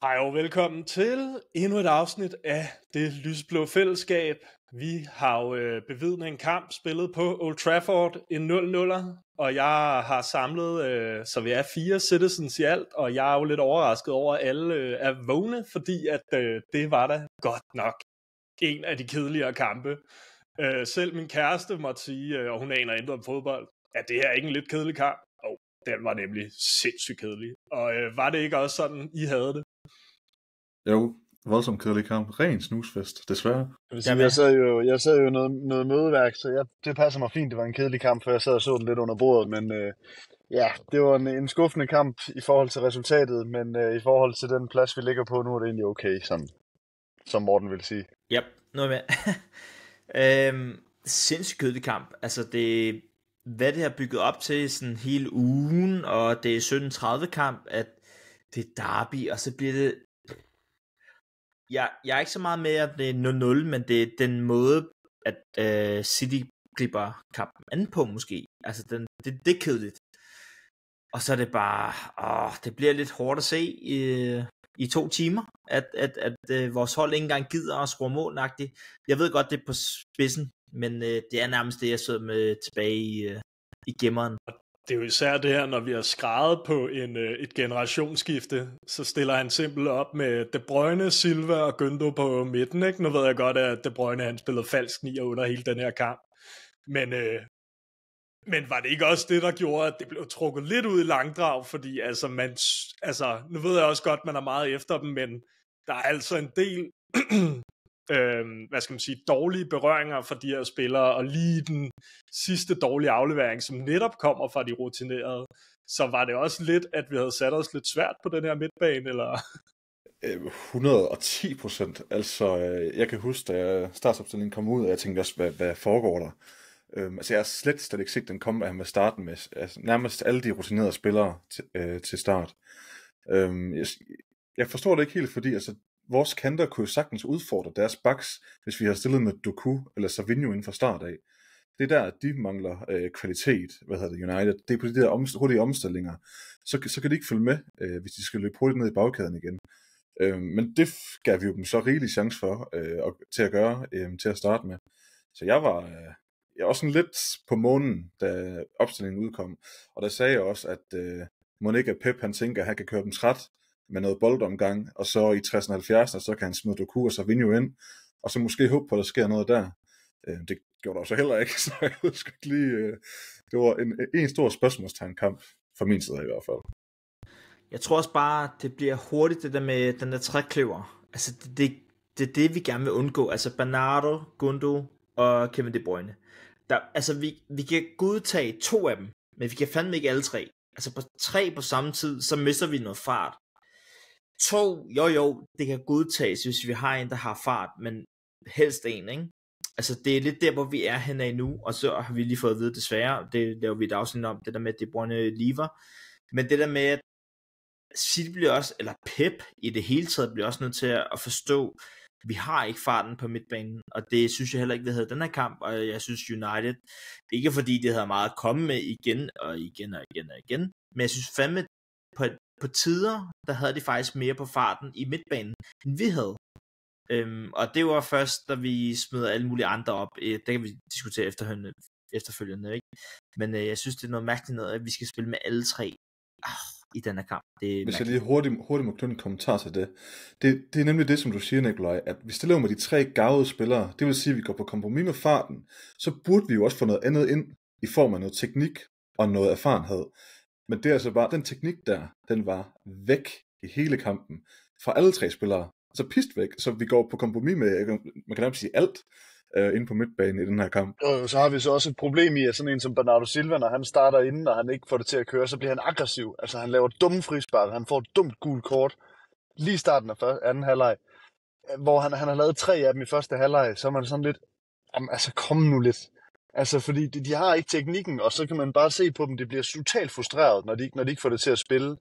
Hej og velkommen til endnu et afsnit af Det Lysblå Fællesskab. Vi har jo bevidnet en kamp spillet på Old Trafford, en 0-0'er, og jeg har samlet, så vi er 4 citizens i alt, og jeg er jo lidt overrasket over, at alle er vågne, fordi at det var da godt nok en af de kedeligere kampe. Selv min kæreste måtte sige, og hun aner intet om fodbold, at det her er ikke en lidt kedelig kamp. Den var nemlig sindssygt kedelig. Og var det ikke også sådan, I havde det? Jo, voldsomt kedelig kamp. Ren snusfest, desværre. Jeg sad jo noget mødeværk, så det passer mig fint. Det var en kedelig kamp, for jeg sad og så den lidt under bordet. Men det var en skuffende kamp i forhold til resultatet, men i forhold til den plads, vi ligger på nu, er det egentlig okay, som Morten vil sige. Ja, noget med. Sindssygt kedelig kamp. Altså hvad det har bygget op til sådan hele ugen, og det er 17:30 kamp, at det er derby, og så bliver det... Jeg er ikke så meget med, at det er 0-0, men det er den måde, at City griber kampen an på måske. Altså, det er kedeligt. Og så er det bare... det bliver lidt hårdt at se i 2 timer, at vores hold ikke engang gider at score målnagtigt. Jeg ved godt, det er på spidsen, men det er nærmest det, jeg sidder med tilbage i gemmeren. Det er jo især det her, når vi har skrevet på et generationsskifte, så stiller han simpelthen op med De Bruyne, Silva og Gündo på midten, ikke? Nu ved jeg godt, at De Bruyne han spillede falsk 9 under hele den her kamp. Men var det ikke også det, der gjorde, at det blev trukket lidt ud i langdrag? Fordi nu ved jeg også godt, man er meget efter dem, men der er altså en del... dårlige berøringer for de her spillere, og lige den sidste dårlige aflevering, som netop kommer fra de rutinerede, så var det også lidt, at vi havde sat os lidt svært på den her midtbane, eller? 110%. Altså, jeg kan huske, da startopstillingen kom ud, og jeg tænkte også, hvad foregår der? Jeg har slet ikke set den komme med starten med nærmest alle de rutinerede spillere til start. Jeg forstår det ikke helt, fordi vores kanter kunne jo sagtens udfordre deres backs, hvis vi har stillet med Doku eller Savinho inden fra start af. Det er der, at de mangler kvalitet, United. Det er på de der hurtige omstillinger. Så kan de ikke følge med, hvis de skal løbe hurtigt ned i bagkæden igen. Men det gav vi jo dem så rigelig chance for til at gøre, til at starte med. Så jeg var også sådan lidt på månen, da opstillingen udkom. Og der sagde jeg også, at må ikke at Pep han tænker, at han kan køre dem træt med noget boldomgang, og så i 60'erne og 70'erne, så kan han smide Doku og Savinho ind, og så måske håbe på, at der sker noget der. Det gjorde der så heller ikke, så jeg husker ikke lige, det var en stor spørgsmålstegn-kamp, fra min side i hvert fald. Jeg tror også bare, det bliver hurtigt det der med den der trækløver. Altså, det er det, vi gerne vil undgå. Altså, Bernardo, Gündo og Kevin De Bruyne. Vi kan godtage 2 af dem, men vi kan fandme ikke alle 3. Altså, på 3 på samme tid, så mister vi noget fart. 2, jo, det kan godtages, hvis vi har en, der har fart, men helst en, ikke? Altså, det er lidt der, hvor vi er henne af nu, og så har vi lige fået at vide desværre, det laver vi et afsnit om, det der med, at De Bruyne lever, men det der med, at City bliver også, eller Pep i det hele taget, bliver også nødt til at forstå, vi har ikke farten på midtbanen, og det synes jeg heller ikke, vi havde den her kamp, og jeg synes United, ikke fordi det havde meget at komme med igen, og igen, men jeg synes fandme, på tider, der havde de faktisk mere på farten i midtbanen, end vi havde. Og det var først, da vi smed alle mulige andre op. Det kan vi diskutere efterfølgende, ikke? Men jeg synes, det er noget mærkeligt noget, at vi skal spille med alle 3 i denne kamp. Hvis jeg lige hurtigt må knytte en kommentar til det. Det er nemlig det, som du siger, Nikolaj, at vi stiller med de 3 gavede spillere, det vil sige, at vi går på kompromis med farten, så burde vi jo også få noget andet ind, i form af noget teknik og noget erfarenhed. Men det er altså bare, den teknik der, den var væk i hele kampen, fra alle 3 spillere. Så pist væk, så vi går på kompromis med, man kan nærmest sige alt, inde på midtbanen i den her kamp. Og så har vi så også et problem i, at sådan en som Bernardo Silva, når han starter inden, og han ikke får det til at køre, så bliver han aggressiv. Altså han laver dumme frispark, han får et dumt gult kort, lige i starten af anden halvleg, hvor han har lavet 3 af dem i første halvleg, så er man sådan lidt, kom nu lidt. Altså, fordi de har ikke teknikken, og så kan man bare se på dem, det bliver totalt frustreret, når de ikke får det til at spille.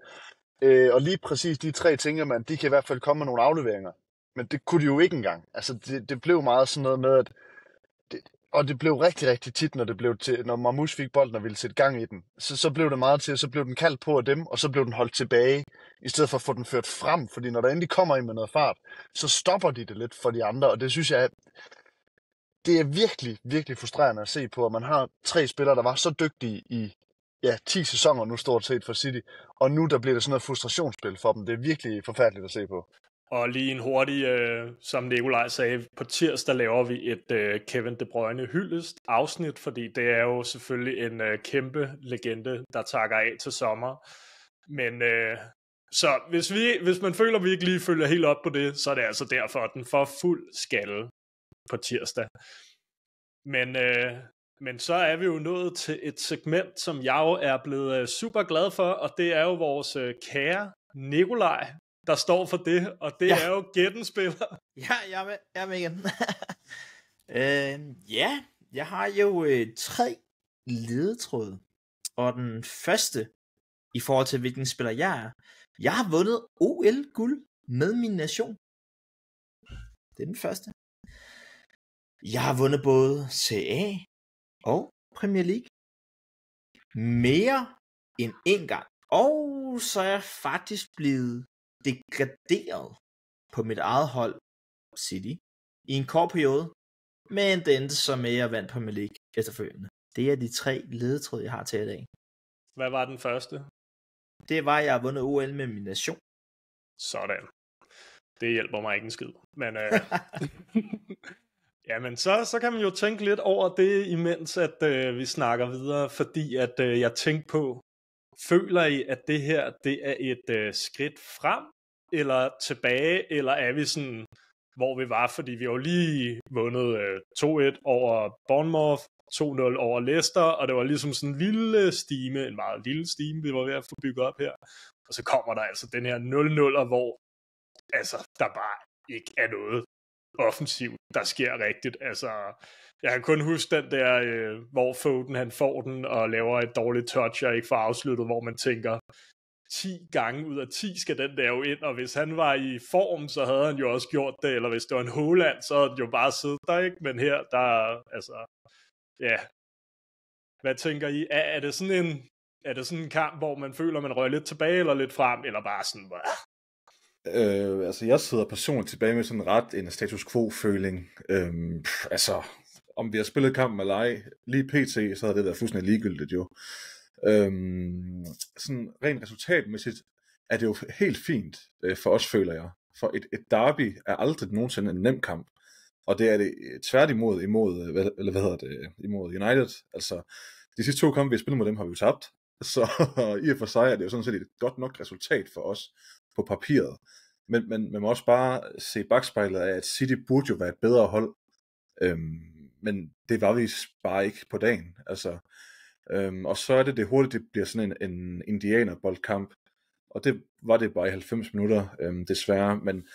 Og lige præcis de 3 tænker man, de kan i hvert fald komme med nogle afleveringer. Men det kunne de jo ikke engang. Altså, det blev meget sådan noget med, at Og det blev rigtig, rigtig tit, når Marmoush fik bolden og ville sætte gang i den. Så blev det meget til, så blev den kaldt på af dem, og så blev den holdt tilbage, i stedet for at få den ført frem. Fordi når der endelig kommer ind med noget fart, så stopper de det lidt for de andre. Og det synes jeg, det er virkelig, virkelig frustrerende at se på, at man har 3 spillere, der var så dygtige i 10 sæsoner nu stort set for City. Og nu der bliver det sådan noget frustrationsspil for dem. Det er virkelig forfærdeligt at se på. Og lige en hurtig, som Nikolaj sagde, på tirsdag laver vi et Kevin De Bruyne hyldest afsnit, fordi det er jo selvfølgelig en kæmpe legende, der takker af til sommer. Men så hvis man føler, at vi ikke lige følger helt op på det, så er det altså derfor, at den får fuld skalle på tirsdag. Men så er vi jo nået til et segment, som jeg jo er blevet super glad for, og det er jo vores kære Nikolaj, der står for det, og det er jo gættenspiller. Ja, jeg er med igen. Jeg har jo 3 ledetråde, og den første, i forhold til hvilken spiller jeg er, jeg har vundet OL-guld med min nation. Det er den første. Jeg har vundet både CA og Premier League mere end en gang. Og så er jeg faktisk blevet degraderet på mit eget hold, City, i en kort periode, men det endte så med, at jeg vandt Premier League efterfølgende. Det er de 3 ledetråde, jeg har til i dag. Hvad var den første? Det var, at jeg har vundet OL med min nation. Sådan. Det hjælper mig ikke en skid. Men, jamen, så kan man jo tænke lidt over det, imens at vi snakker videre, fordi at jeg tænkte på, føler I, at det her det er et skridt frem, eller tilbage, eller er vi sådan, hvor vi var, fordi vi har jo lige vundet 2-1 over Bournemouth, 2-0 over Leicester, og det var ligesom sådan en lille stime, en meget lille stime, vi var ved at få bygget op her. Og så kommer der altså den her 0-0'er, hvor altså, der bare ikke er noget offensivt, der sker rigtigt. Altså, jeg kan kun huske den der, hvor Foden han får den og laver et dårligt touch og ikke får afsluttet, hvor man tænker, 10 gange ud af 10 skal den der jo ind, og hvis han var i form, så havde han jo også gjort det, eller hvis det var en Haaland, så havde han jo bare siddet der, ikke? Men her, der altså, ja. Hvad tænker I? Er det sådan en kamp, hvor man føler, man rører lidt tilbage eller lidt frem, eller bare sådan, Altså, jeg sidder personligt tilbage med sådan ret en status quo-føling. Altså, om vi har spillet kampen eller ej, lige pt, så havde det været fuldstændig ligegyldigt jo. Sådan rent resultatmæssigt er det jo helt fint for os, føler jeg. For et derby er aldrig nogensinde en nem kamp. Og det er det tværtimod imod United. Altså, de sidste 2 kampe, vi har spillet mod dem, har vi jo tabt. Så i og for sig er det jo sådan set et godt nok resultat for os på papiret. Men man må også bare se bagspejlet af, at City burde jo være et bedre hold. Men det var vi bare ikke på dagen. Altså, og så er det hurtigt, det bliver sådan en indianerboldkamp. Og det var det bare i 90 minutter, desværre. Men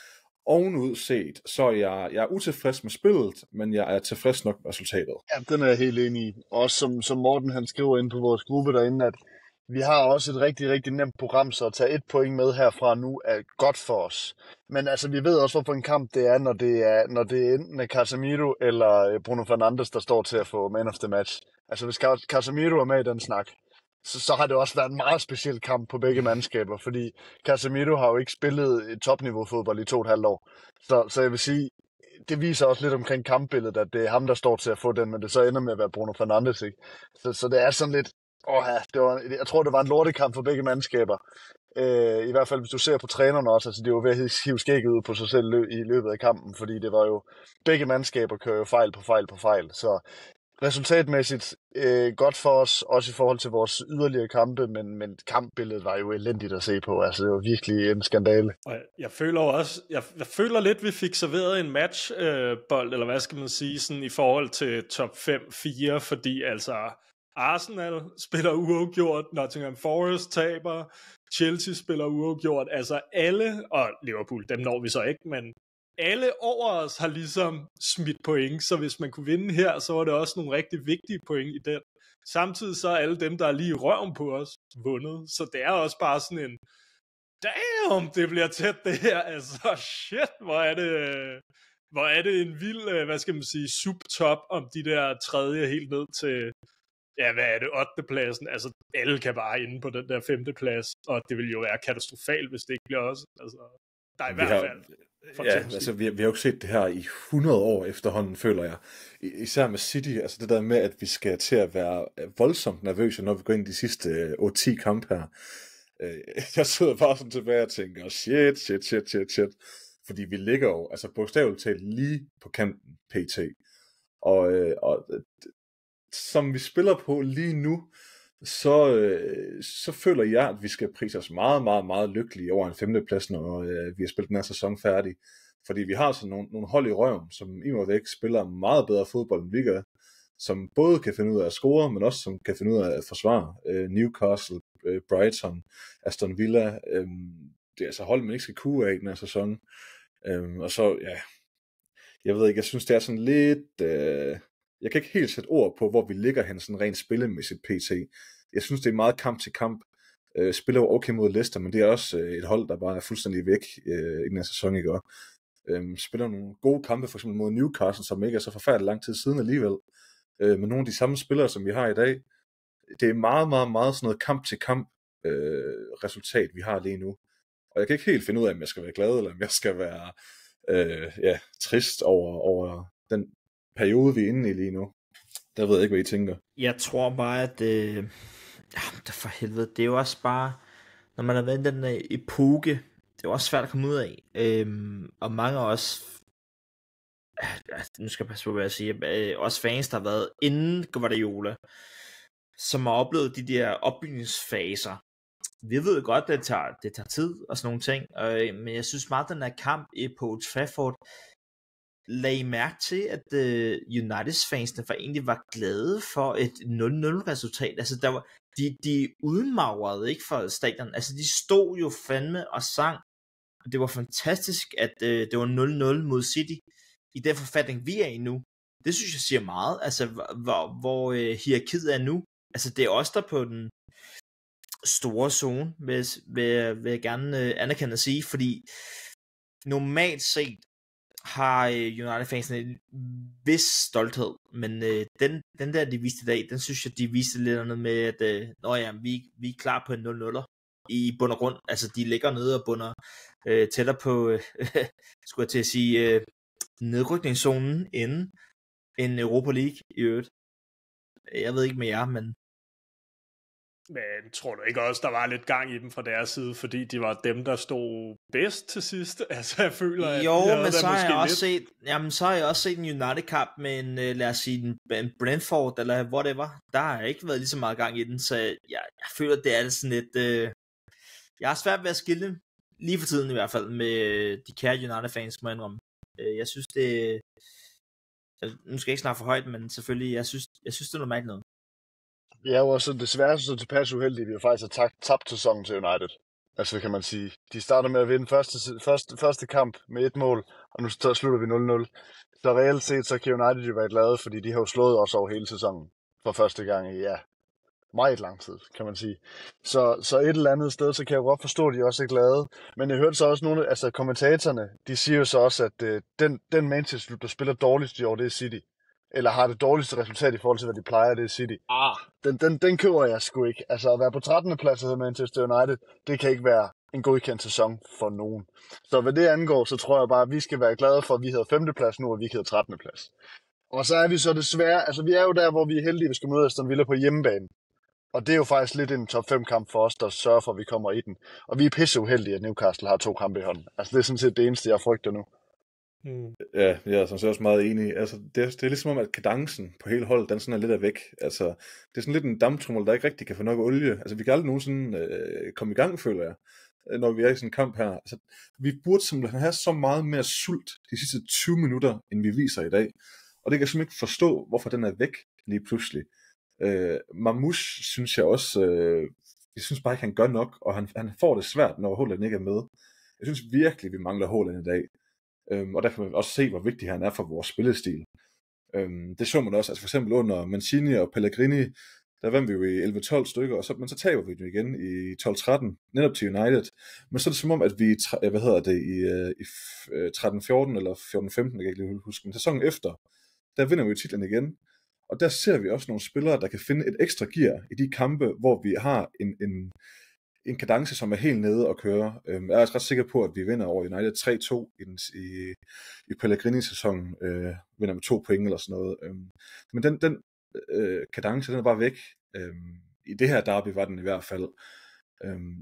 ovenud set, så er jeg utilfreds med spillet, men jeg er tilfreds nok med resultatet. Ja, den er jeg helt enig i. Også som Morten han skriver ind på vores gruppe derinde, at vi har også et rigtig, rigtig nemt program, så at tage 1 point med herfra nu er godt for os. Men altså, vi ved også, hvorfor en kamp det er, når det er enten Casemiro eller Bruno Fernandes, der står til at få man of the match. Altså, hvis Casemiro er med i den snak, så har det også været en meget speciel kamp på begge mandskaber, fordi Casemiro har jo ikke spillet et topniveau fodbold i 2,5 år. Så jeg vil sige, det viser også lidt omkring kampbilledet, at det er ham, der står til at få den, men det så ender med at være Bruno Fernandes, ikke? Så det er sådan lidt, jeg tror, det var en lortekamp for begge mandskaber. I hvert fald, hvis du ser på trænerne også, altså det var ved at hive skægget ud på sig selv i løbet af kampen, fordi det var jo, begge mandskaber kører jo fejl på fejl. Så resultatmæssigt godt for os, også i forhold til vores yderligere kampe, men kampbilledet var jo elendigt at se på. Altså, det var virkelig en skandale. Og jeg føler også, jeg føler lidt, vi fik serveret en matchbold, eller hvad skal man sige, sådan i forhold til top 5-4, fordi altså Arsenal spiller uafgjort, Nottingham Forest taber, Chelsea spiller uafgjort, altså alle, og Liverpool, dem når vi så ikke, men alle over os har ligesom smidt point, så hvis man kunne vinde her, så var det også nogle rigtig vigtige point i den. Samtidig så er alle dem, der er lige i røven på os, vundet, så det er også bare sådan en, damn, det bliver tæt det her, altså shit, hvor er det, hvor er det en vild, hvad skal man sige, subtop om de der tredje helt ned til, ja, hvad er det, 8. pladsen. Altså, alle kan bare inde på den der 5. plads, og det vil jo være katastrofalt, hvis det ikke bliver også. Altså, der er i hvert fald. Ja, altså vi har jo ikke set det her i 100 år efterhånden, føler jeg. Især med City, altså det der med, at vi skal til at være voldsomt nervøse, når vi går ind i de sidste 8-10 kampe her. Jeg sidder bare sådan tilbage og tænker, shit. Fordi vi ligger jo, altså bogstaveligt talt lige på kanten pt. Og som vi spiller på lige nu, så føler jeg, at vi skal prise os meget, meget, meget lykkelige over en 5. plads, når vi har spillet den her sæson færdig. Fordi vi har sådan nogle hold i røven, som i og væk spiller meget bedre fodbold, end vi gør, som både kan finde ud af at score, men også som kan finde ud af at forsvare. Newcastle, Brighton, Aston Villa, det er altså hold, man ikke skal kue af i den her sæson. Og så, ja, jeg ved ikke, jeg synes, det er sådan lidt... Jeg kan ikke helt sætte ord på, hvor vi ligger hen sådan rent spillemæssigt pt. Jeg synes, det er meget kamp til kamp. Spiller jo okay mod Leicester, men det er også et hold, der bare er fuldstændig væk i den her sæson, ikke? Spiller nogle gode kampe, for eksempel mod Newcastle, som ikke er så forfærdeligt lang tid siden alligevel. Men nogle af de samme spillere, som vi har i dag, det er meget, meget, meget sådan noget kamp til kamp resultat, vi har lige nu. Og jeg kan ikke helt finde ud af, om jeg skal være glad, eller om jeg skal være trist over den periode, vi er inde i lige nu. Der ved jeg ikke, hvad I tænker. Jeg tror bare, at det for helvede, det er jo også bare, når man har været i den epoke, det er jo også svært at komme ud af. Og mange af os, nu skal jeg passe på, hvad jeg siger, også fans, der har været inden Guardiola, som har oplevet de der opbygningsfaser. Vi ved godt, at det tager tid og sådan nogle ting, men jeg synes meget, at den her kamp på Old Trafford lagde I mærke til, at Uniteds fansene egentlig var glade for et 0-0 resultat. Altså der var, de udmagrede ikke for stadion. Altså de stod jo fandme og sang. Det var fantastisk, at det var 0-0 mod City i den forfatning, vi er i nu. Det synes jeg siger meget. Altså hvor hierarkiet er nu. Altså det er os, der på den store zone, vil jeg gerne anerkende at sige, fordi normalt set har United-fansene en vis stolthed, men den der, de viste i dag, den synes jeg, de viste lidt noget med, at vi er klar på en 0-0'er i bund og grund. Altså, de ligger nede og bunder tættere på, skulle jeg til at sige, nedrykningszonen inden en Europa League i øvrigt. Jeg ved ikke med jer, men tror du ikke også, der var lidt gang i dem fra deres side, fordi de var dem, der stod bedst til sidst? Altså, jeg føler, at men så har jeg også set en United-kamp med en, lad os sige, en Brentford, eller whatever. Der har ikke været lige så meget gang i den, så jeg føler, det er sådan lidt... Jeg har svært ved at skille lige for tiden i hvert fald, med de kære United-fans, må jeg indrømme. Jeg synes, det... Nu skal jeg ikke snakke for højt, men selvfølgelig, jeg synes det er normalt noget. Vi er jo også desværre så tilpas uheldige, vi har faktisk tabt sæsonen til United. Altså, kan man sige. De starter med at vinde første kamp med 1 mål, og nu slutter vi 0-0. Så reelt set, så kan United jo være glade, fordi de har jo slået os over hele sæsonen. For første gang i, meget lang tid, kan man sige. Så et eller andet sted, så kan jeg godt forstå, at de også er glade. Men jeg hørte så også nogle, altså kommentatorerne, de siger jo så også, at den Manchester, der spiller dårligst i år, det er City. Eller har det dårligste resultat i forhold til, hvad de plejer, det er City. Den køber jeg sgu ikke. Altså at være på 13. plads af Manchester United, det kan ikke være en godkendt sæson for nogen. Så hvad det angår, så tror jeg bare, at vi skal være glade for, at vi hedder 5. plads nu, og vi hedder 13. plads. Og så er vi så desværre, altså vi er jo der, hvor vi er heldige, at vi skal møde Aston Villa på hjemmebane. Og det er jo faktisk lidt en top 5 kamp for os, der sørger for, at vi kommer i den. Og vi er pisse uheldige, at Newcastle har 2 kampe i hånden. Altså det er sådan set det eneste, jeg frygter nu. Ja, jeg er sådan set også meget enig. Altså, det er ligesom om, at kadencen på hele holdet, den sådan er lidt af væk. Altså, det er sådan lidt en damptrummel, der ikke rigtig kan få nok olie. Altså, vi kan aldrig nogensinde komme i gang, føler jeg, når vi er i sådan en kamp her. Altså, vi burde simpelthen have så meget mere sult de sidste 20 minutter, end vi viser i dag. Og det kan jeg simpelthen ikke forstå, hvorfor den er væk lige pludselig. Mamouche synes jeg også, jeg synes bare ikke, han gør nok, og han får det svært, når Haaland ikke er med. Jeg synes virkelig, vi mangler Haaland i dag. Og der kan man også se, hvor vigtig han er for vores spillestil. Det så man også, altså for eksempel under Mancini og Pellegrini, der vandt vi jo i 11-12 stykker, men så taber vi det igen i 12-13, netop til United. Men så er det som om, at vi, i 13-14 eller 14-15, jeg kan ikke lige huske, men sæsonen efter, der vinder vi jo titlen igen. Og der ser vi også nogle spillere, der kan finde et ekstra gear i de kampe, hvor vi har en kadence, som er helt nede og køre. Jeg er også ret sikker på, at vi vinder over United 3-2 i Pellegrini-sæsonen. Vinder med 2 point eller sådan noget. Men den kadence, den er bare væk. I det her derby var den i hvert fald.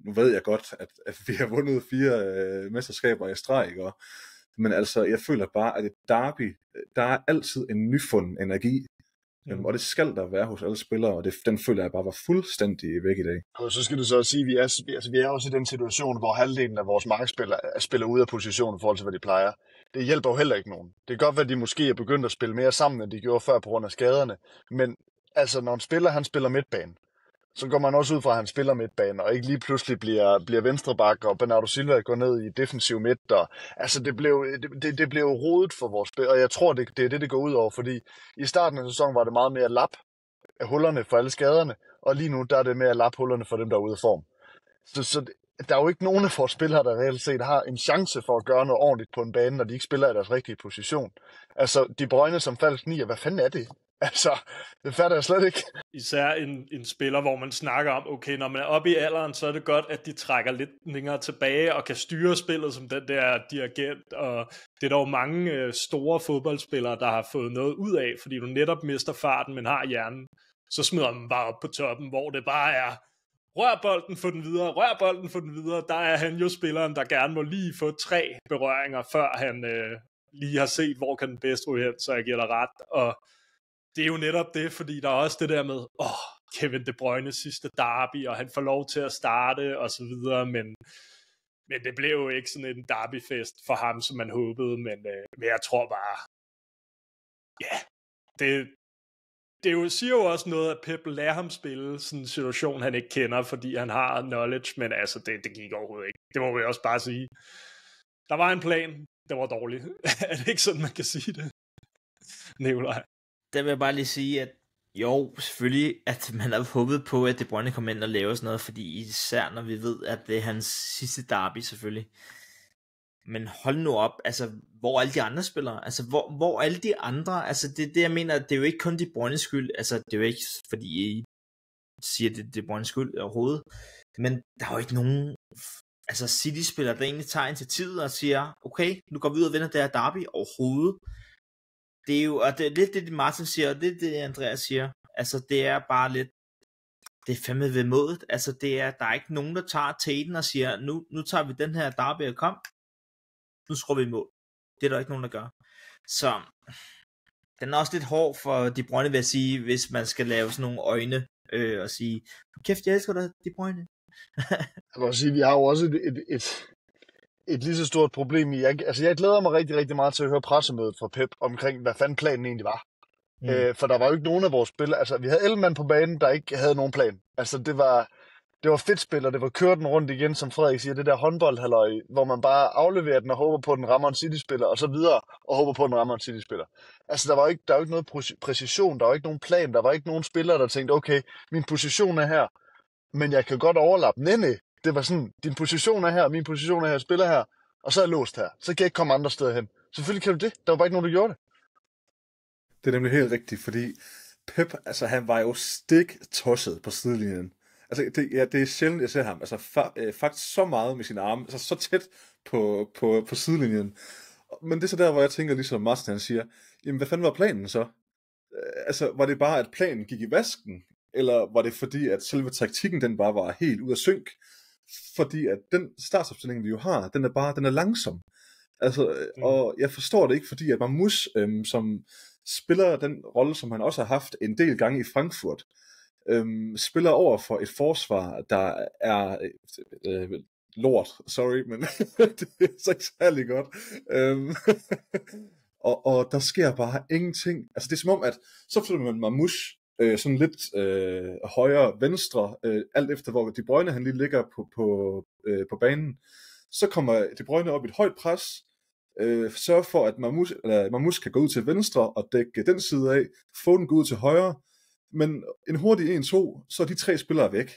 Nu ved jeg godt, at vi har vundet 4 mesterskaber i streg, ikke? Men altså, jeg føler bare, at et derby, der er altid en nyfunden energi. Og det skal der være hos alle spillere, og den føler jeg bare var fuldstændig væk i dag. Og så skal du så sige, at vi er også i den situation, hvor halvdelen af vores markspillere spiller ud af position i forhold til, hvad de plejer. Det hjælper jo heller ikke nogen. Det kan godt være, at de måske er begyndt at spille mere sammen, end de gjorde før på grund af skaderne. Men altså, når en spiller, han spiller midtbane, så går man også ud fra, at han spiller midtbane, og ikke lige pludselig bliver venstreback, og Bernardo Silva går ned i defensiv midt. Og, altså, det blev rodet for vores spil, og jeg tror, det er det går ud over, fordi i starten af sæsonen var det meget mere lap af hullerne for alle skaderne, og lige nu der er det mere lap hullerne for dem, der er ude af form. Så der er jo ikke nogen af vores spillere, der reelt set har en chance for at gøre noget ordentligt på en bane, når de ikke spiller i deres rigtige position. Altså, De Bruyne som falsk nier, hvad fanden er det? Altså, det fatter jeg slet ikke. Især en spiller, hvor man snakker om, okay, når man er oppe i alderen, så er det godt, at de trækker lidt længere tilbage og kan styre spillet som den der dirigent, og det er der jo mange store fodboldspillere, der har fået noget ud af, fordi du netop mister farten, men har hjernen, så smider man bare op på toppen, hvor det bare er, rør bolden, få den videre, der er han jo spilleren, der gerne må lige få 3 berøringer, før han lige har set, hvor kan den bedst ryge hen, så jeg giver dig ret, og det er jo netop det, fordi der er også det der med, Kevin De Bruyne sidste derby, og han får lov til at starte, og så videre, men det blev jo ikke sådan en derbyfest for ham, som man håbede, men jeg tror bare, ja, det jo, siger jo også noget, at Pep lader ham spille sådan en situation, han ikke kender, fordi han har knowledge, men altså, det gik overhovedet ikke. Det må vi også bare sige. Der var en plan, det var dårligt. Er det ikke sådan, man kan sige det? Nikolaj. Der vil jeg bare lige sige, at jo, selvfølgelig, at man har håbet på, at De Bruyne kommer ind og laver sådan noget, fordi især når vi ved, at det er hans sidste derby selvfølgelig. Men hold nu op, altså, hvor er alle de andre spillere? Altså, hvor er alle de andre? Altså, det jeg mener, det er jo ikke kun De Bruynes skyld, altså, det er jo ikke, fordi I siger, det er De Bruynes skyld overhovedet, men der er jo ikke nogen, altså, City-spillere, der egentlig tager initiativet og siger, okay, nu går vi ud og vinder det her derby overhovedet. Det er jo, og det er lidt det, Martin siger, og det er det, Andreas siger. Altså, det er bare lidt, det er fandme ved modet. Altså, der er ikke nogen, der tager tæten og siger, nu tager vi den her derby og kom. Nu skruer vi i mål. Det er der ikke nogen, der gør. Så, den er også lidt hård for De Bruyne, vil jeg sige, hvis man skal lave sådan nogle øjne, og sige, kæft, jeg elsker dig, De Bruyne. Jeg må sige, vi har jo også et lige så stort problem i. Jeg glæder mig rigtig, rigtig meget til at høre pressemødet fra Pep omkring, hvad fanden planen egentlig var. For der var jo ikke nogen af vores spillere. Altså, vi havde 11 mand på banen, der ikke havde nogen plan. Altså, det var fedt spil, og det var kørt den rundt igen, som Frederik siger, det der håndboldhalløj, hvor man bare afleverer den og håber på, at den rammer en City-spiller, og så videre, og håber på, at den rammer en City-spiller. Altså, der var jo ikke noget præcision, der var ikke nogen plan, der var ikke nogen spillere, der tænkte, okay, min position er her, men jeg kan godt overlappe. Nej. Det var sådan, din position er her, min position er her, jeg spiller her, og så er jeg låst her. Så kan jeg ikke komme andre steder hen. Selvfølgelig kan du det. Der var bare ikke nogen, der gjorde det. Det er nemlig helt rigtigt, fordi Pep, altså han var jo stik tosset på sidelinjen. Altså det er sjældent, jeg ser ham. Altså faktisk så meget med sine arme, altså så tæt på sidelinjen. Men det er så der, hvor jeg tænker, ligesom Martin han siger, jamen hvad fanden var planen så? Altså var det bare, at planen gik i vasken? Eller var det fordi, at selve taktikken, den bare var helt ud af synk? Fordi at den startopstilling, vi jo har, den er langsom. Altså, og jeg forstår det ikke, fordi at Marmoush, som spiller den rolle, som han også har haft en del gange i Frankfurt, spiller over for et forsvar, der er lort, sorry, men det er så ikke særlig godt. og der sker bare ingenting. Altså det er som om, at så flytter man Marmoush sådan lidt højre, venstre, alt efter hvor De Bruyne han lige ligger på banen. Så kommer De Bruyne op i et højt pres, sørger for, at Marmoush kan gå ud til venstre og dække den side af, få den gå ud til højre, Men en hurtig 1-2, så er de 3 spillere væk.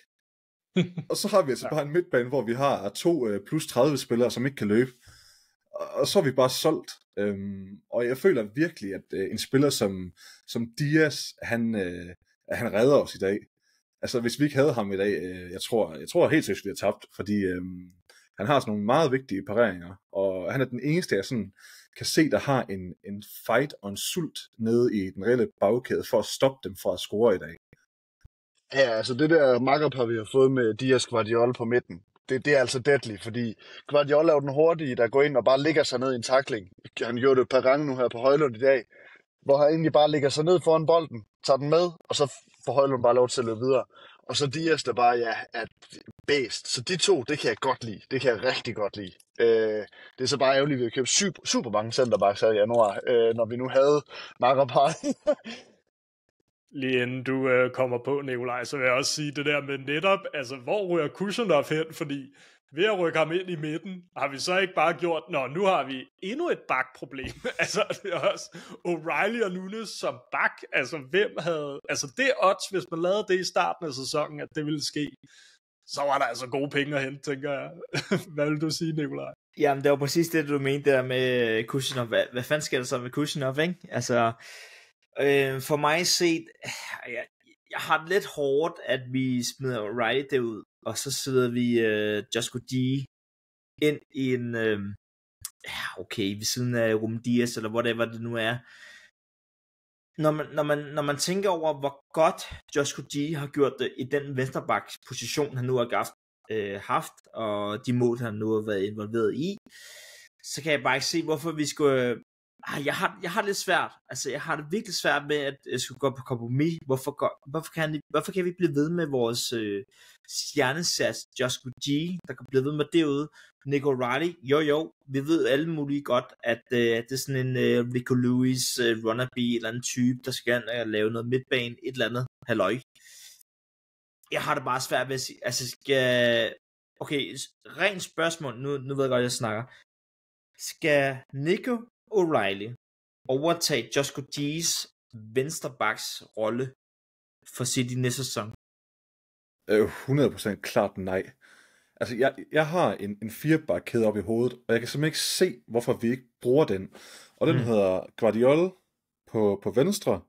Og så har vi altså bare en midtbane, hvor vi har 2 plus 30 spillere, som ikke kan løbe. Og så er vi bare solgt. Og jeg føler virkelig, at en spiller som Diaz, han redder os i dag. Altså, hvis vi ikke havde ham i dag, jeg tror helt sikkert, vi har tabt, fordi han har sådan nogle meget vigtige pareringer, og han er den eneste, jeg sådan kan se, der har en fight og en sult nede i den reelle bagkæde, for at stoppe dem fra at score i dag. Ja, altså det der makkerpar, vi har fået med Diaz Guardiola på midten, det er altså deadly, fordi Guardiola er jo den hurtige, der går ind og bare ligger sig ned i en tackling. Han gjorde det et par gange nu her på Højlund i dag, hvor han egentlig bare ligger sig ned foran bolden, tager den med, og så får Højlund bare lov til at løbe videre. Og så Diaz, der bare er bedst. Så de 2, det kan jeg godt lide. Det kan jeg rigtig godt lide. Det er så bare ærgerligt, at vi har købt super mange centerbacks her i januar, når vi nu havde makkerpar. Lige inden du kommer på, Nikolaj, så vil jeg også sige det der med netop, altså hvor ryger Kusanov hen, fordi ved at rykke ham ind i midten, har vi så ikke bare gjort, nu har vi endnu et bakproblem. Altså det er også O'Reilly og Nunes som bak, altså hvem havde, altså det odds, hvis man lavede det i starten af sæsonen, at det ville ske, så var der altså gode penge at hente, tænker jeg. Hvad vil du sige, Nikolaj? Jamen det var præcis det, du mente der med Kusanov. Hvad fanden sker der så med Kusanov, ikke? Altså for mig set, jeg har det lidt hårdt, at vi smider O'Reilly derud, og så sidder vi Joshua G ind i en, okay, ved siden af Ruben Diaz, eller whatever det nu er. Når man tænker over, hvor godt Joshua G har gjort det i den venstrebacks position, han nu har haft, og de mål, han nu har været involveret i, så kan jeg bare ikke se, hvorfor vi skulle... Jeg har det lidt svært. Altså, jeg har det virkelig svært med, at jeg skulle gå på kompromis. Hvorfor kan vi blive ved med vores stjernesats, Joshua G, der kan blive ved med derude? Nico O'Reilly, jo, vi ved alle muligt godt, at det er sådan en Rico Lewis runnerby, eller en type, der skal lave noget midtbane, et eller andet halløj. Jeg har det bare svært ved at sige, altså okay, rent spørgsmål, nu ved jeg godt, jeg snakker. Skal Nico O'Reilly overtage Joshua G's venstrebacks rolle for City næste sæson? 100% klart nej. Altså, jeg har en 4-back-kæde op i hovedet, og jeg kan simpelthen ikke se, hvorfor vi ikke bruger den. Og den hedder Guardiola på venstre,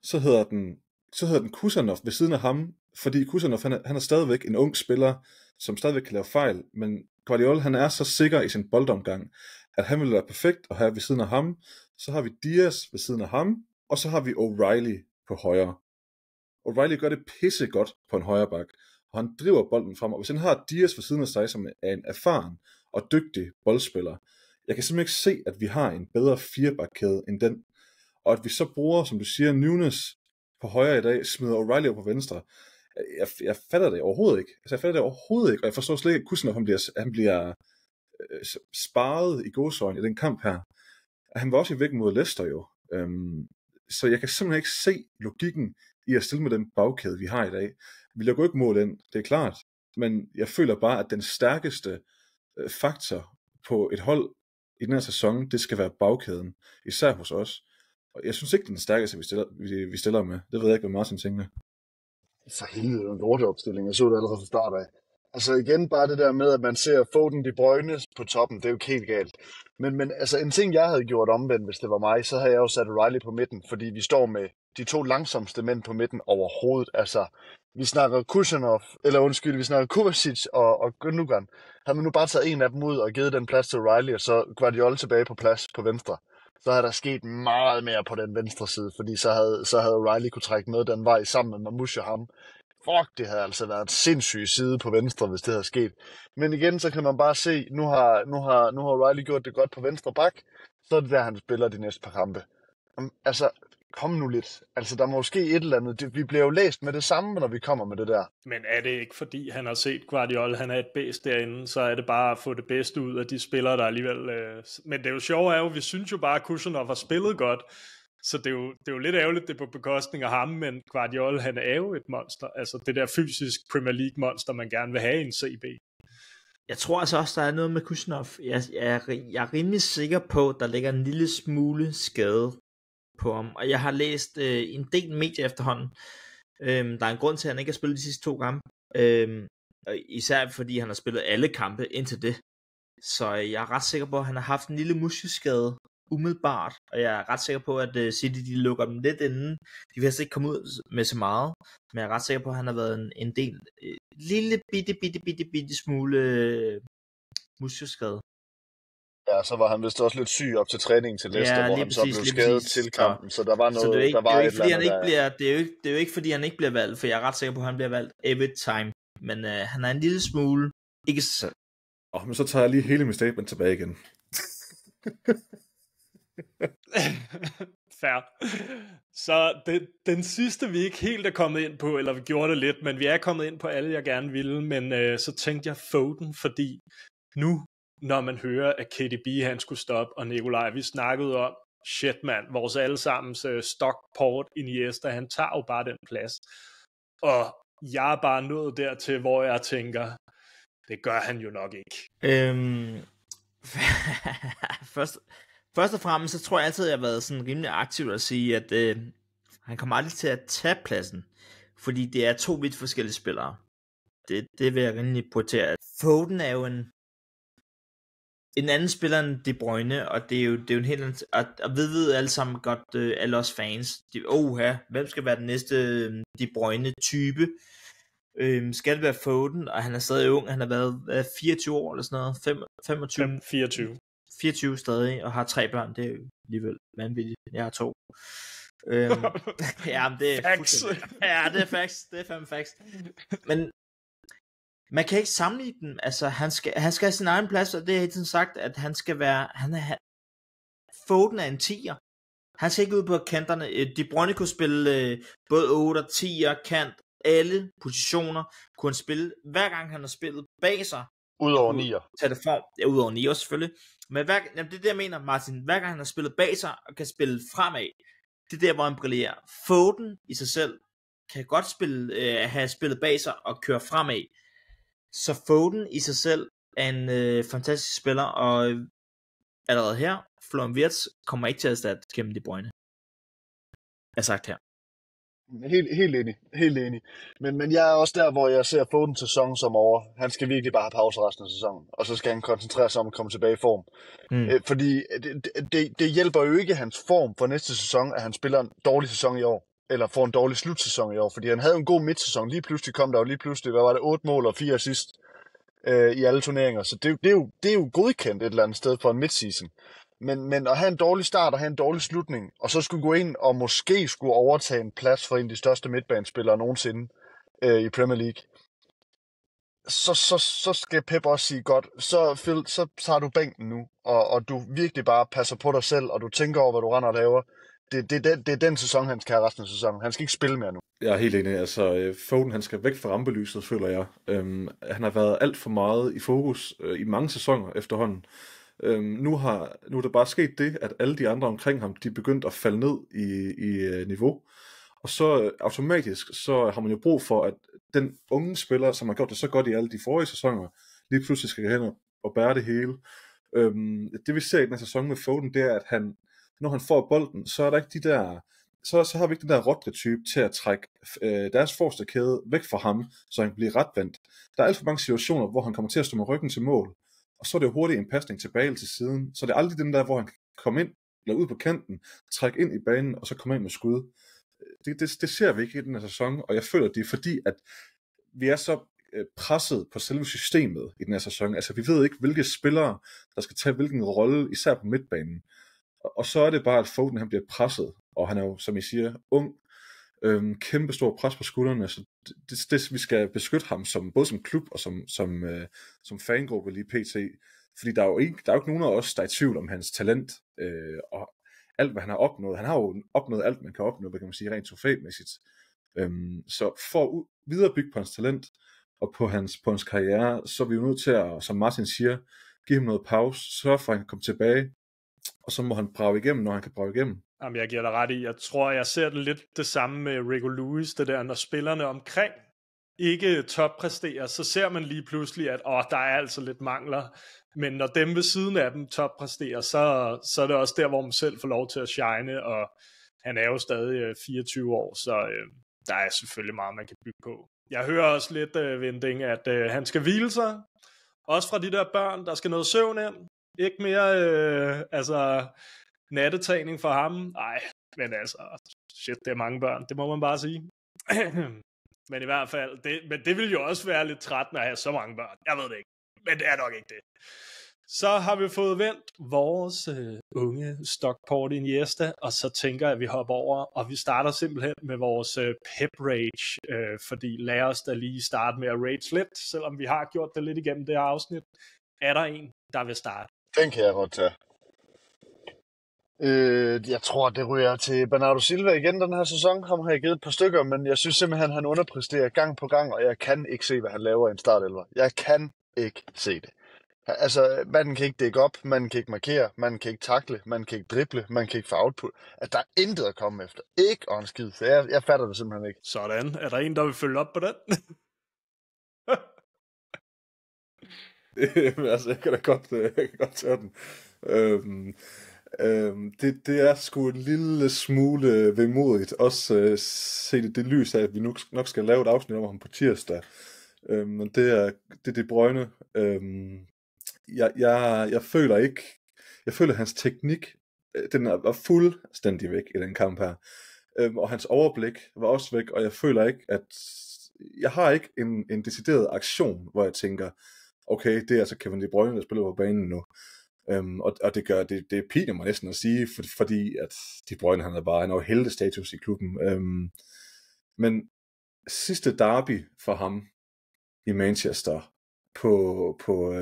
så hedder den Kusanov ved siden af ham, fordi Kusanov, han er stadigvæk en ung spiller, som stadigvæk kan lave fejl, men Guardiola, han er så sikker i sin boldomgang, at han vil være perfekt at have ved siden af ham. Så har vi Diaz ved siden af ham, og så har vi O'Reilly på højre. O'Reilly gør det pisse godt på en højre bak, og han driver bolden frem, og hvis han har Diaz ved siden af sig, som er en erfaren og dygtig boldspiller, jeg kan simpelthen ikke se, at vi har en bedre 4-bakkæde end den, og at vi så bruger, som du siger, Nunes på højre i dag, smider O'Reilly op på venstre. Jeg fatter det overhovedet ikke. Og jeg forstår slet ikke, at Kusanov, han bliver sparet i gåsøjne i den kamp her. Han var også i væk mod Leicester jo. Så jeg kan simpelthen ikke se logikken i at stille med den bagkæde, vi har i dag. Vi lukker ikke mål ind, det er klart. Men jeg føler bare, at den stærkeste faktor på et hold i den her sæson, det skal være bagkæden. Især hos os. Og jeg synes ikke, det er den stærkeste, vi stiller med. Det ved jeg ikke, hvad Martin tænker. For helvede, det er en lorteopstilling. Jeg så det allerede fra start af. Altså igen bare det der med, at man ser Foden, De Bruyne på toppen, det er jo ikke helt galt. Men altså en ting, jeg havde gjort omvendt, hvis det var mig, så havde jeg jo sat O'Reilly på midten, fordi vi står med de 2 langsomste mænd på midten overhovedet. Altså, vi snakker Kovacic og Gündogan. Havde man nu bare taget en af dem ud og givet den plads til O'Reilly, og så Guardiola tilbage på plads på venstre, så havde der sket meget mere på den venstre side, fordi så havde O'Reilly kunne trække med den vej sammen med Mamouche og ham. Fuck, det havde altså været en sindssyg side på venstre, hvis det havde sket. Men igen, så kan man bare se, nu har O'Reilly gjort det godt på venstre bak, så er det der, han spiller de næste par kampe. Altså, kom nu lidt. Altså, der må ske et eller andet. Vi bliver jo læst med det samme, når vi kommer med det der. Men er det ikke, fordi han har set Guardiola, han er et bedst derinde, så er det bare at få det bedste ud af de spillere, der alligevel... Men det er jo sjovt, vi synes jo bare, at Kusanov har spillet godt, så det er jo lidt ærgerligt, det er på bekostning af ham, men Guardiola, han er jo et monster. Altså, det der fysisk Premier League-monster, man gerne vil have i en CB. Jeg tror altså også, der er noget med Kusanov. Jeg er rimelig sikker på, at der ligger en lille smule skade på ham. Og jeg har læst en del medier efterhånden, Der er en grund til, at han ikke har spillet de sidste 2 kampe. Især fordi han har spillet alle kampe indtil det. Så jeg er ret sikker på, at han har haft en lille muskelskade umiddelbart. Og jeg er ret sikker på, at City de lukker dem lidt inden. De vil altså ikke komme ud med så meget. Men jeg er ret sikker på, at han har været en del lille bitte smule muskelskade. Ja, så var han vist også lidt syg op til træningen til Leicester, Ja, hvor han præcis, så blev skadet til kampen, så der var noget, så det er ikke, der var det er et ikke, fordi han eller ikke andet, bliver, det er jo ikke fordi han ikke bliver valgt, for jeg er ret sikker på at han bliver valgt every time, men han er en lille smule ikke sig selv. Men så tager jeg lige hele mit statement tilbage igen. Fair. Så den sidste vi ikke helt er kommet ind på, eller vi gjorde det lidt, men vi er kommet ind på alle jeg gerne ville, men så tænkte jeg Foden, fordi nu når man hører at KDB han skulle stoppe, og Nikolaj vi snakkede om shit mand, vores allesammens Stockport Iniesta, han tager jo bare den plads, og jeg er bare nået dertil hvor jeg tænker det gør han jo nok ikke. Først og fremmest så tror jeg altid at jeg har været sådan rimelig aktiv at sige at han kommer aldrig til at tage pladsen, fordi det er 2 vidt forskellige spillere. Det vil jeg rimelig pointere. Foden er jo en anden spiller end De Bruyne, og det er jo en helt anden, og vi ved alle sammen godt, alle os fans, hvem skal være den næste De Bruyne type? Skal det være Foden, og han er stadig ung, han har været 24 år eller sådan noget, 25? 24 stadig, og har 3 børn, det er jo alligevel vanvittigt, jeg har 2. Ja, men det er facts. Ja, det er facts, det er fandme facts. Men man kan ikke sammenligne dem, altså han skal have sin egen plads, og det er helt tiden sagt, at han skal være, Foden er en 10'er. Han skal ikke ud på kanterne. De Bruyne kunne spille både 8 og 10'er, kant, alle positioner kunne han spille, hver gang han har spillet bag sig. Udover 9'er. Tag det form, ja, udover 9'er selvfølgelig. Men det er det, jeg mener, Martin. Hver gang han har spillet bag sig og kan spille fremad, det er der, hvor han brillerer. Foden i sig selv kan godt have spillet bag sig og køre fremad. Så Foden i sig selv er en fantastisk spiller, og allerede her, Florian Wirtz kommer ikke til at erstatte Kevin De Bruyne. Er sagt her. Helt enig. Men jeg er også der, hvor jeg ser Foden sæson som over. Han skal virkelig bare have pause resten af sæsonen, og så skal han koncentrere sig om at komme tilbage i form. Fordi det hjælper jo ikke hans form for næste sæson, at han spiller en dårlig sæson i år, eller får en dårlig slutsæson i år, fordi han havde en god midtsæson. Lige pludselig kom der jo 8 mål og 4 assist i alle turneringer, så det er jo godkendt et eller andet sted for en midseason. Men at have en dårlig start og have en dårlig slutning, og så skulle gå ind og måske skulle overtage en plads for en af de største midtbanespillere nogensinde i Premier League, så skal Pep også sige godt, så Phil, så tager du bænken nu, og du virkelig bare passer på dig selv, og du tænker over, hvad du render og laver. Det er den sæson, han skal have resten af sæsonen. Han skal ikke spille mere nu. Jeg er helt enig. Altså, Foden, han skal væk fra rampelyset, føler jeg. Han har været alt for meget i fokus i mange sæsoner efterhånden. Nu er der bare sket det, at alle de andre omkring ham, de er begyndt at falde ned i niveau. Og så automatisk, så har man jo brug for, at den unge spiller, som har gjort det så godt i alle de forrige sæsoner, lige pludselig skal hen og bære det hele. Det vi ser i den her sæson med Foden, det er, at når han får bolden, så er der ikke de der, så har vi ikke den der Rodri-type til at trække deres forreste kæde væk fra ham, så han bliver retvendt. Der er alt for mange situationer, hvor han kommer til at stå med ryggen til mål, og så er det jo hurtigt en pasning tilbage til siden, så det er aldrig den der, hvor han kan komme ind, eller ud på kanten, trække ind i banen, og så komme ind med skud. Det ser vi ikke i den her sæson, og jeg føler, det er fordi, at vi er så presset på selve systemet i den her sæson. Altså, vi ved ikke, hvilke spillere, der skal tage hvilken rolle, især på midtbanen. Og så er det bare, at Foden, han bliver presset, og han er jo, som I siger, ung, kæmpe stor pres på skuldrene, så det vi skal beskytte ham, både som klub og som fangruppe lige pt. Fordi der er jo ikke nogen af os, der er i tvivl om hans talent, og alt, hvad han har opnået. Han har jo opnået alt, man kan opnå, hvad kan man sige, rent trofæmæssigt. Så for at viderebygge på hans talent, og på hans karriere, så er vi jo nødt til at, som Martin siger, give ham noget pause, sørge for, at han kan komme tilbage, og så må han brage igennem, når han kan brage igennem. Jamen, jeg giver dig ret i. Jeg tror, jeg ser det lidt det samme med Rico Lewis, det der, når spillerne omkring ikke toppræsterer, så ser man lige pludselig, at der er altså lidt mangler. Men når dem ved siden af dem toppræsterer, så er det også der, hvor man selv får lov til at shine, og han er jo stadig 24 år, så der er selvfølgelig meget, man kan bygge på. Jeg hører også lidt, Vending, at han skal hvile sig. Også fra de der børn, der skal noget søvn ind. Ikke mere nattetræning for ham. Nej, men altså, shit, det er mange børn. Det må man bare sige. Men i hvert fald, det vil jo også være lidt træt med at have så mange børn. Jeg ved det ikke, men det er nok ikke det. Så har vi fået vendt vores unge Stockport Iniesta, og så tænker jeg, at vi hopper over, og vi starter simpelthen med vores pep rage, fordi lad os da lige starte med at rage lidt, selvom vi har gjort det lidt igennem det her afsnit. Er der en, der vil starte? Den kan jeg godt tage. Jeg tror, det ryger til Bernardo Silva igen den her sæson. Ham har jeg givet et par stykker, men jeg synes simpelthen, han underpresterer gang på gang, og jeg kan ikke se, hvad han laver i en startelver. Jeg kan ikke se det. Altså, man kan ikke dække op, man kan ikke markere, man kan ikke takle, man kan ikke drible, man kan ikke få output. At der er intet at komme efter. Ikke on skid, så jeg fatter det simpelthen ikke. Sådan. Er der en, der vil følge op på den? Altså, jeg kan da godt tage den. Det er sgu en lille smule vemodigt, også set det lys af, at vi nok skal lave et afsnit om ham på tirsdag. Men det er De Bruyne. Jeg føler ikke, at hans teknik, den var fuldstændig væk i den kamp her. Og hans overblik var også væk, og jeg føler ikke, at jeg har ikke en decideret aktion, hvor jeg tænker, okay, det er altså Kevin De Bruyne, der spiller på banen nu. Og det piner mig næsten at sige, fordi at De Bruyne, han er jo heltestatus i klubben. Men sidste derby for ham i Manchester på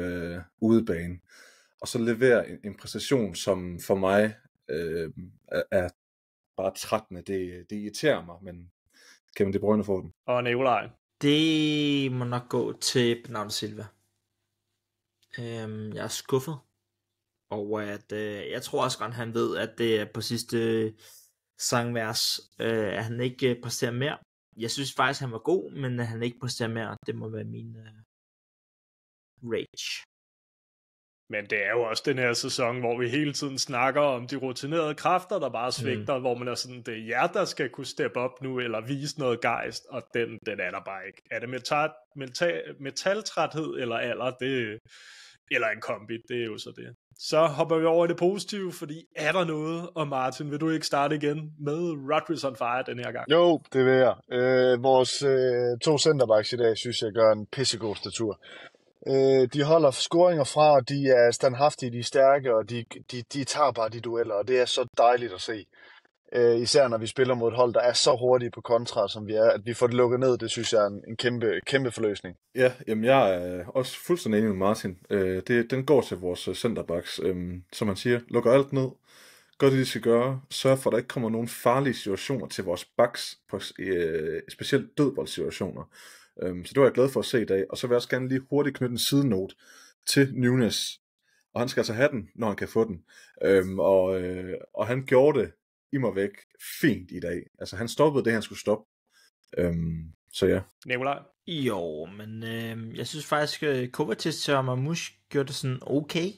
udebane, og så levere en præstation, som for mig er bare trættende. Det irriterer mig, men Kevin De Bruyne får den. Og Nikolaj? Det må nok gå til Bernardo Silva. Jeg er skuffet over, at jeg tror også godt, han ved, at det er på sidste sangvers, at han ikke præsterer mere. Jeg synes faktisk, han var god, men at han ikke præsterer mere, det må være min rage. Men det er jo også den her sæson, hvor vi hele tiden snakker om de rutinerede kræfter, der bare svigter, hvor man er sådan, det er jer, der skal kunne steppe op nu, eller vise noget gejst, og den er der bare ikke. Er det metaltræthed eller alder, eller en kombi, det er jo så det. Så hopper vi over i det positive, fordi er der noget, og Martin, vil du ikke starte igen med Rodgers on fire den her gang? Jo, det vil jeg. Vores 2 centerbacks i dag, synes jeg, gør en pissegod statur. De holder scoringer fra, og de er standhaftige, de er stærke, og de tager bare de dueller, og det er så dejligt at se. Især når vi spiller mod et hold, der er så hurtige på kontra, som vi er, at vi får det lukket ned, det synes jeg er en kæmpe forløsning. Ja, jamen jeg er også fuldstændig enig med Martin. Den går til vores centerbacks, som man siger, lukker alt ned, gør det, de skal gøre, sørg for, at der ikke kommer nogen farlige situationer til vores backs, specielt dødboldsituationer. Så det var jeg glad for at se i dag, og så vil jeg også gerne lige hurtigt knytte en sidenote til Nunes, og han skal altså have den, når han kan få den, og han gjorde det i mig væk fint i dag. Altså han stoppede det, han skulle stoppe. Så ja. Nikolaj? Jo, men jeg synes faktisk, Kovacic og Marmoush gjorde det sådan okay,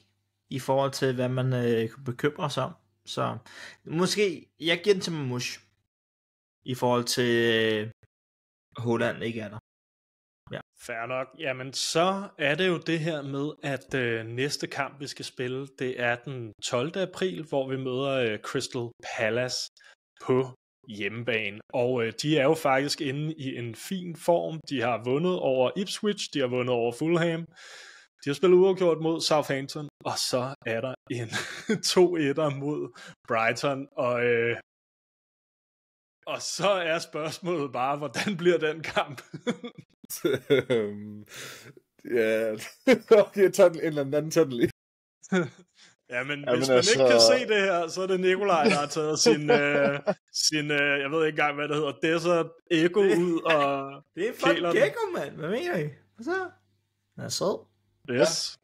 i forhold til, hvad man kunne bekymre sig om. Så måske, jeg giver den til Marmoush, i forhold til Holland ikke er der. Ja. Fair nok. Jamen, så er det jo det her med, at næste kamp, vi skal spille, det er den 12. april, hvor vi møder Crystal Palace på hjemmebane. Og de er jo faktisk inde i en fin form. De har vundet over Ipswich, de har vundet over Fulham, de har spillet uafgjort mod Southampton, og så er der en 2-1'er mod Brighton, og så er spørgsmålet bare, hvordan bliver den kamp? Ja, okay, tag den en eller anden, tag den lige. Ja, men hvis man ikke kan se det her, så er det Nikolaj, der har taget sin jeg ved ikke engang, hvad det hedder, Desert Echo ud og det er fucking gecko, mand. Hvad mener I? Hvad så? Den er sød. Yes.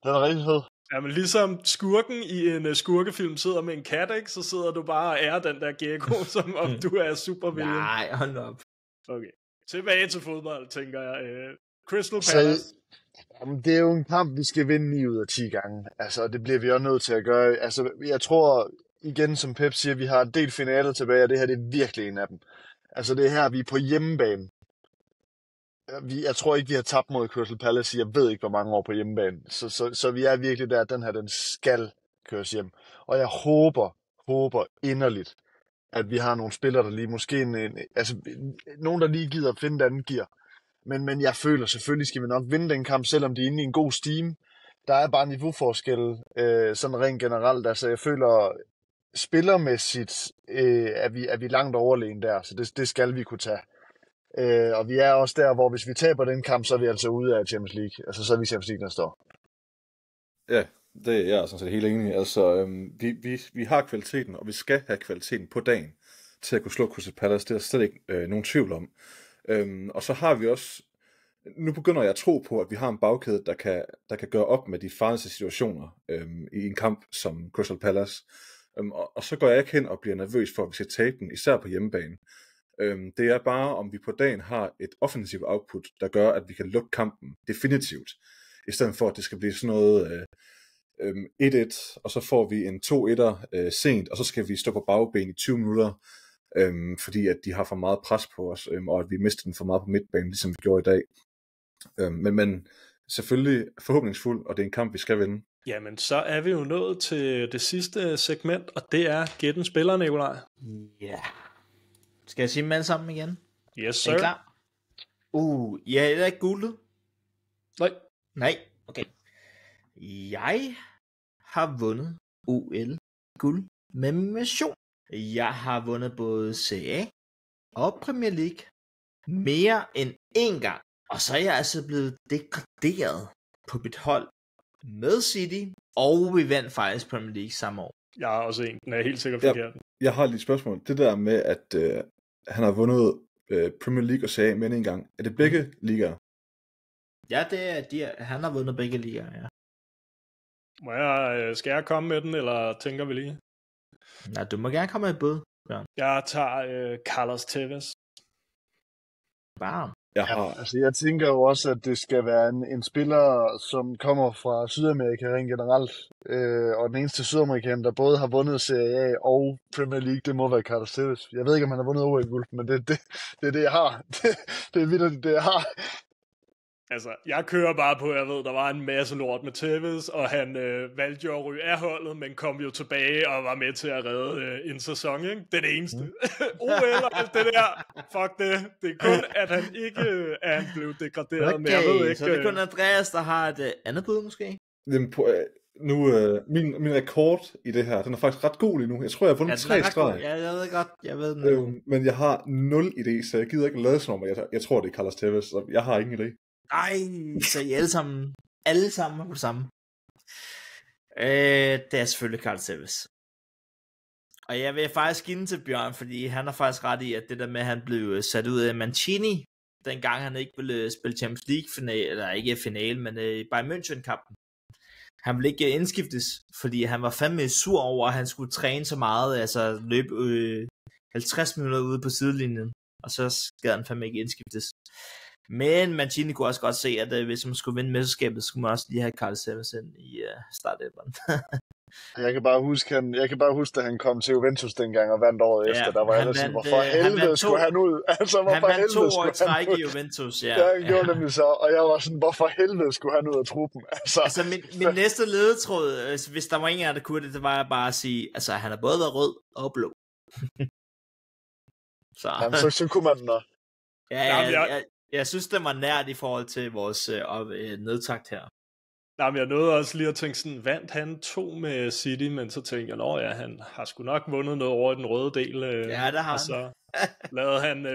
Ja, den er rigtig fed. Ja, men ligesom skurken i en skurkefilm sidder med en kat, ikke? Så sidder du bare og ærer den der gecko, som om du er supervillain. Nej, hold op. Okay. Tilbage til fodbold, tænker jeg. Crystal Palace. Jamen, det er jo en kamp, vi skal vinde 9 ud af 10 gange. Altså, det bliver vi også nødt til at gøre. Altså, jeg tror, igen som Pep siger, vi har en del finaler tilbage, og det her det er virkelig en af dem. Altså det er her, vi er på hjemmebane. Jeg tror ikke, vi har tabt mod Crystal Palace, jeg ved ikke, hvor mange år på hjemmebane. Så vi er virkelig der, den her, den skal køres hjem. Og jeg håber inderligt, at vi har nogle spillere, der lige måske nogen, der lige gider at finde et andet gear. Men jeg føler, selvfølgelig skal vi nok vinde den kamp, selvom de er inde i en god steam. Der er bare niveauforskel, sådan rent generelt. Altså jeg føler, spillermæssigt er vi langt overlegen der, så det skal vi kunne tage. Og vi er også der, hvor hvis vi taber den kamp, så er vi altså ude af Champions League. Altså så er vi Champions League næste år. Ja, det er jeg sådan set helt enig i. Altså, vi har kvaliteten, og vi skal have kvaliteten på dagen til at kunne slå Crystal Palace. Det er der slet ikke nogen tvivl om. Og så har vi også, nu begynder jeg at tro på, at vi har en bagkæde, der kan gøre op med de farligste situationer i en kamp som Crystal Palace. Og så går jeg ikke hen og bliver nervøs for, at vi skal tabe den, især på hjemmebane. Det er bare, om vi på dagen har et offensivt output, der gør, at vi kan lukke kampen definitivt, i stedet for, at det skal blive sådan noget 1-1, og så får vi en 2-1'er sent, og så skal vi stå på bagben i 20 minutter, fordi at de har for meget pres på os, og at vi mister den for meget på midtbanen, ligesom vi gjorde i dag. Men selvfølgelig forhåbningsfuld, og det er en kamp, vi skal vinde. Jamen, så er vi jo nået til det sidste segment, og det er Gæt en spiller, Nikolaj. Ja. Skal jeg sige dem alle sammen igen? Yes, sir. Er I klar? Jeg er ikke guldet. Nej, okay. Jeg har vundet OL guld med min mission. Jeg har vundet både CA og Premier League mere end én gang. Og så er jeg altså blevet degraderet på mit hold med City, og vi vandt faktisk Premier League samme år. Jeg er også en, den er helt sikkert forkert. Jeg har lige et spørgsmål. Det der med, at han har vundet Premier League og CA mere end en gang. Er det begge ligaer? Ja, det er han har vundet begge ligaer, ja. Skal jeg komme med den, eller tænker vi lige? Nej, du må gerne komme med et bud. Ja. Jeg tager Carlos Tevez. Bam. Jeg tænker jo også, at det skal være en spiller, som kommer fra Sydamerika rent generelt. Og den eneste sydamerikaner, der både har vundet Serie A og Premier League, det må være Carlos Tevez. Jeg ved ikke, om han har vundet OL-guld, men det er det, jeg har. Det er vildt, det jeg har. Altså, jeg kører bare på, jeg ved, der var en masse lort med Tevez, og han valgte jo at ryge af holdet, men kom jo tilbage og var med til at redde en sæson, ikke? Det er det eneste. OL og alt det der, fuck det. Det er kun, at han ikke blev degraderet, okay, men jeg ved ikke. Så det er kun Andreas, der har et andet bud, måske? Nu, min rekord i det her, den er faktisk ret god lige nu. Jeg tror, jeg har vundet 3 streg. Ja, jeg ved godt, jeg ved den. Men jeg har 0 idé, så jeg gider ikke lade som om, jeg tror, det er Carlos Tevez, så jeg har ingen idé. Ej, så I alle sammen er på det samme. Det er selvfølgelig Carlos Tevez. Og jeg vil faktisk give den til Bjørn, fordi han har faktisk ret i, at det der med, at han blev sat ud af Mancini, dengang han ikke ville spille Champions League-finale, eller ikke finale, men Bayern München-kampen. Han ville ikke indskiftes, fordi han var fandme sur over, at han skulle træne så meget, altså løbe 50 minutter ude på sidelinjen, og så skal han fandme ikke indskiftes. Men Mancini kunne også godt se, at hvis man skulle vinde mesterskabet, skulle man også lige have Carlos Tevez ind i startelveren. Jeg kan bare huske, at han kom til Juventus dengang og vandt året efter. Der var alle sådan, hvorfor helvede skulle han ud? Altså, han vandt 2 år i træk i Juventus, ja. Ja, han gjorde nemlig så, og jeg var sådan, hvorfor helvede skulle han ud af truppen? Altså min næste ledetråd, hvis der var ingen af der kunne det var bare at sige, altså han har både været rød og blå. Jamen, så kunne man da. Jeg synes, det var nært i forhold til vores nedtakt her. Nej, men jeg nåede også lige at tænke sådan, vandt han 2 med City, men så tænkte jeg, han har sgu nok vundet noget over i den røde del. Ja, det har og så lavede han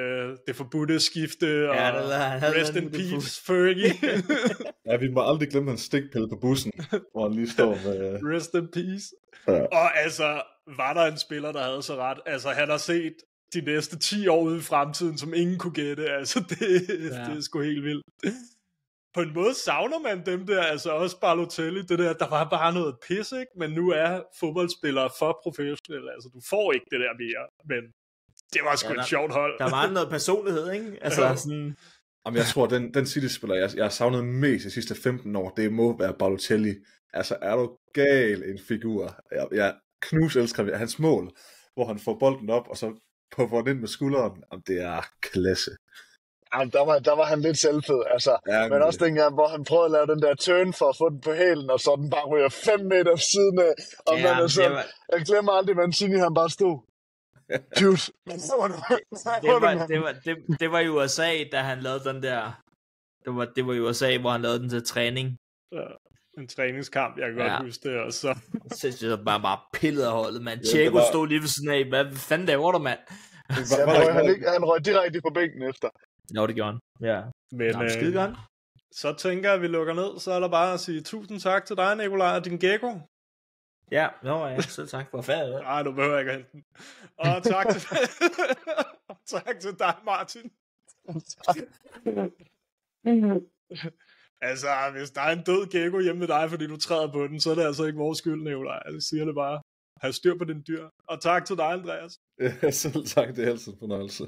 det forbudte skifte, og rest in peace, Fergie. Ja, vi må aldrig glemme hans stikpille på bussen, hvor han lige står med... Rest in peace. Ja. Og altså, var der en spiller, der havde så ret? Altså, han har set de næste 10 år ude i fremtiden, som ingen kunne gætte. Altså, det er sgu helt vildt. På en måde savner man dem der, altså også Balotelli, det der var bare noget pis, ikke? Men nu er fodboldspillere for professionelle, altså du får ikke det der mere, men det var sgu et sjovt hold. Der var noget personlighed, ikke? Altså sådan... Jamen, jeg tror, den City-spiller, jeg har savnet mest de sidste 15 år, det må være Balotelli. Altså, er du gal en figur? Jeg knuselsker hans mål, hvor han får bolden op, og så på hvor ind med skulderen. Jamen, det er klasse. Ja, der var han lidt selvfed, altså. Ja, men også dengang, hvor han prøvede at lave den der turn for at få den på hælen, og så den bare ryger 5 meter ved siden af. Og Ja, man er sådan, var... jeg glemmer aldrig, Mancini han bare stod. Dude, det var i USA, da han lavede den der. Det var i USA, hvor han lavede den til træning. Ja, en træningskamp, jeg kan godt huske det også. Så det var bare pillet af holdet, mand. Thiago stod lige ved siden af. Hvad fanden laver du, mand? Han røg direkte på bænken efter. Jo, det gjorde han. Ja. Men skide godt. Så tænker jeg, at vi lukker ned. Så er der bare at sige tusind tak til dig, Nikolaj, og din gecko. Ja, selv tak for færdig. Nej, du behøver ikke at hente den. Og tak til dig, Martin. Altså, hvis der er en død gecko hjemme med dig, fordi du træder på den, så er det altså ikke vores skyld, Nikolaj. Jeg siger det bare. Hav styr på din dyr. Og tak til dig, Andreas. Selv tak, det er altid en fornøjelse.